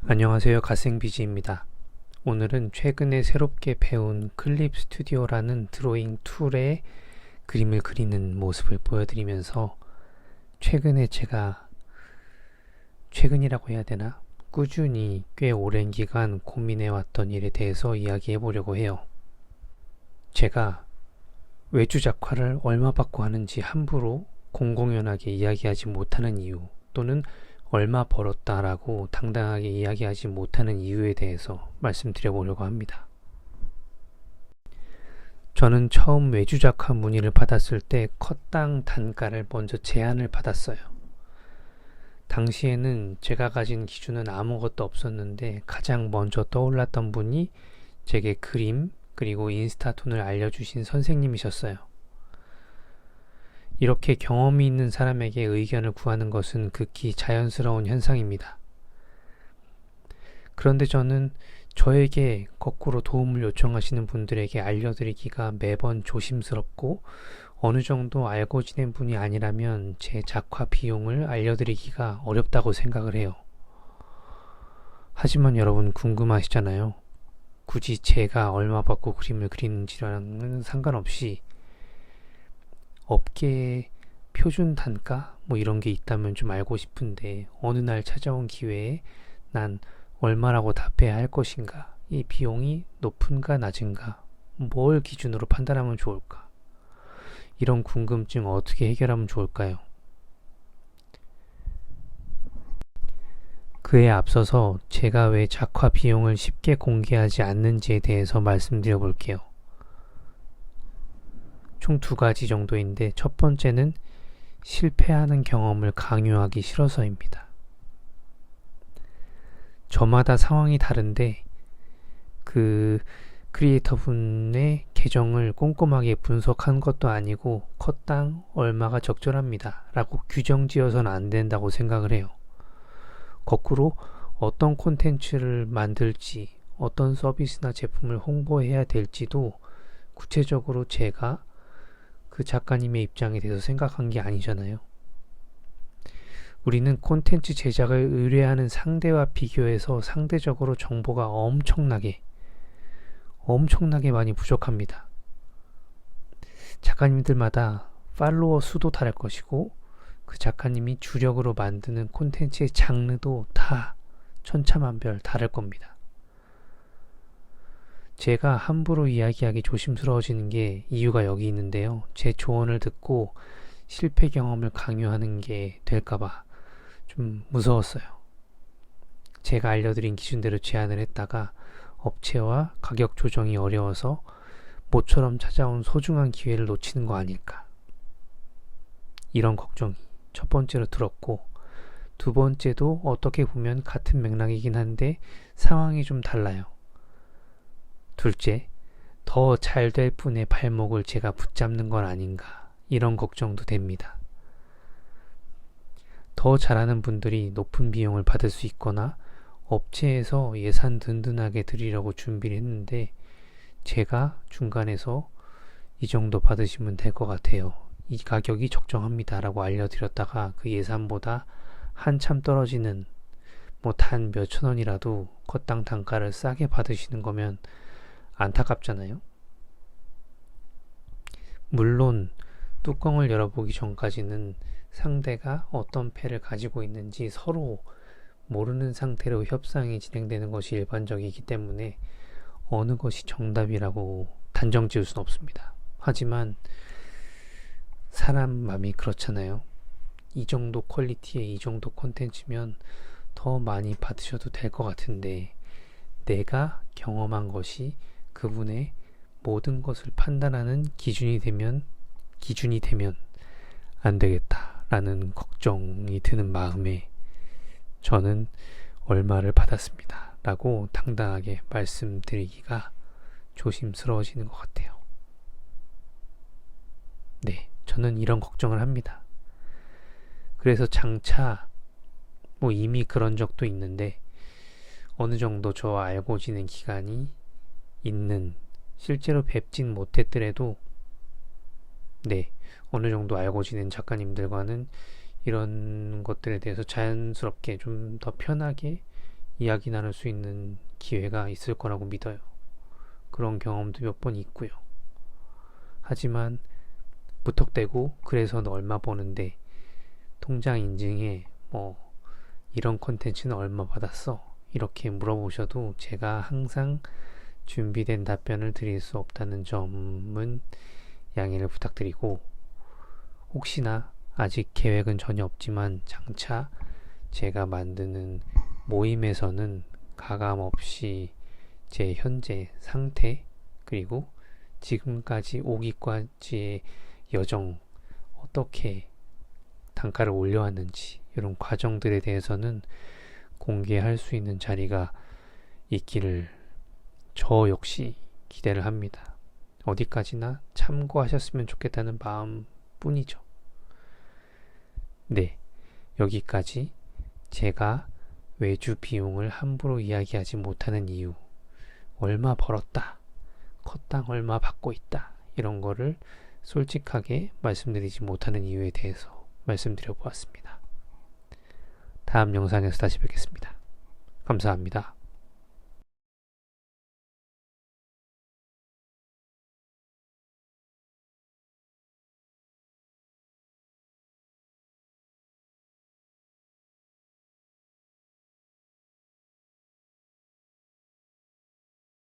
안녕하세요. 갓생비지입니다. 오늘은 최근에 새롭게 배운 클립 스튜디오라는 드로잉 툴의 그림을 그리는 모습을 보여드리면서 최근이라고 해야 되나? 꾸준히 꽤 오랜 기간 고민해왔던 일에 대해서 이야기해 보려고 해요. 제가 외주 작화를 얼마 받고 하는지 함부로 공공연하게 이야기하지 못하는 이유, 또는 얼마 벌었다라고 당당하게 이야기하지 못하는 이유에 대해서 말씀드려 보려고 합니다. 저는 처음 외주 작화 문의를 받았을 때 컷당 단가를 먼저 제안을 받았어요. 당시에는 제가 가진 기준은 아무것도 없었는데 가장 먼저 떠올랐던 분이 제게 그림 그리고 인스타톤을 알려주신 선생님이셨어요. 이렇게 경험이 있는 사람에게 의견을 구하는 것은 극히 자연스러운 현상입니다. 그런데 저는 저에게 거꾸로 도움을 요청하시는 분들에게 알려드리기가 매번 조심스럽고 어느 정도 알고 지낸 분이 아니라면 제 작화 비용을 알려드리기가 어렵다고 생각을 해요. 하지만 여러분 궁금하시잖아요. 굳이 제가 얼마 받고 그림을 그리는지랑은 상관없이 업계의 표준 단가? 뭐 이런 게 있다면 좀 알고 싶은데 어느 날 찾아온 기회에 난 얼마라고 답해야 할 것인가? 이 비용이 높은가 낮은가? 뭘 기준으로 판단하면 좋을까? 이런 궁금증 어떻게 해결하면 좋을까요? 그에 앞서서 제가 왜 작화 비용을 쉽게 공개하지 않는지에 대해서 말씀드려 볼게요. 총 두 가지 정도인데 첫 번째는 실패하는 경험을 강요하기 싫어서입니다. 저마다 상황이 다른데 그 크리에이터 분의 계정을 꼼꼼하게 분석한 것도 아니고 컷당 얼마가 적절합니다 라고 규정 지어서는 안 된다고 생각을 해요. 거꾸로 어떤 콘텐츠를 만들지, 어떤 서비스나 제품을 홍보해야 될지도 구체적으로 제가 그 작가님의 입장에 대해서 생각한 게 아니잖아요. 우리는 콘텐츠 제작을 의뢰하는 상대와 비교해서 상대적으로 정보가 엄청나게 많이 부족합니다. 작가님들마다 팔로워 수도 다를 것이고 그 작가님이 주력으로 만드는 콘텐츠의 장르도 다 천차만별 다를 겁니다. 제가 함부로 이야기하기 조심스러워지는 게 이유가 여기 있는데요. 제 조언을 듣고 실패 경험을 강요하는 게 될까봐 좀 무서웠어요. 제가 알려드린 기준대로 제안을 했다가 업체와 가격 조정이 어려워서 모처럼 찾아온 소중한 기회를 놓치는 거 아닐까. 이런 걱정이 첫 번째로 들었고, 두 번째도 어떻게 보면 같은 맥락이긴 한데 상황이 좀 달라요. 둘째, 더 잘 될 분의 발목을 제가 붙잡는 건 아닌가, 이런 걱정도 됩니다. 더 잘하는 분들이 높은 비용을 받을 수 있거나 업체에서 예산 든든하게 드리려고 준비를 했는데 제가 중간에서 이 정도 받으시면 될 것 같아요, 이 가격이 적정합니다 라고 알려드렸다가 그 예산보다 한참 떨어지는 단 몇천 원이라도 컷당 단가를 싸게 받으시는 거면 안타깝잖아요. 물론 뚜껑을 열어보기 전까지는 상대가 어떤 패를 가지고 있는지 서로 모르는 상태로 협상이 진행되는 것이 일반적이기 때문에 어느 것이 정답이라고 단정 지을 수는 없습니다. 하지만 사람 마음이 그렇잖아요. 이 정도 퀄리티의 이 정도 콘텐츠면 더 많이 받으셔도 될 것 같은데 내가 경험한 것이 그분의 모든 것을 판단하는 기준이 되면 안 되겠다라는 걱정이 드는 마음에 저는 얼마를 받았습니다 라고 당당하게 말씀드리기가 조심스러워지는 것 같아요. 네, 저는 이런 걱정을 합니다. 그래서 장차 이미 그런 적도 있는데 어느 정도 저와 알고 지낸 기간이 있는, 실제로 뵙진 못했더라도 어느 정도 알고 지낸 작가님들과는 이런 것들에 대해서 자연스럽게 좀 더 편하게 이야기 나눌 수 있는 기회가 있을 거라고 믿어요. 그런 경험도 몇 번 있고요. 하지만 무턱대고 그래서 너 얼마 버는데 통장 인증에 이런 컨텐츠는 얼마 받았어? 이렇게 물어보셔도 제가 항상 준비된 답변을 드릴 수 없다는 점은 양해를 부탁드리고, 혹시나 아직 계획은 전혀 없지만 장차 제가 만드는 모임에서는 가감없이 제 현재 상태, 그리고 지금까지 오기까지의 여정, 어떻게 단가를 올려왔는지 이런 과정들에 대해서는 공개할 수 있는 자리가 있기를 저 역시 기대를 합니다. 어디까지나 참고하셨으면 좋겠다는 마음뿐이죠. 네, 여기까지 제가 외주 비용을 함부로 이야기하지 못하는 이유, 얼마 벌었다, 컷당 얼마 받고 있다, 이런 거를 솔직하게 말씀드리지 못하는 이유에 대해서 말씀드려 보았습니다. 다음 영상에서 다시 뵙겠습니다. 감사합니다.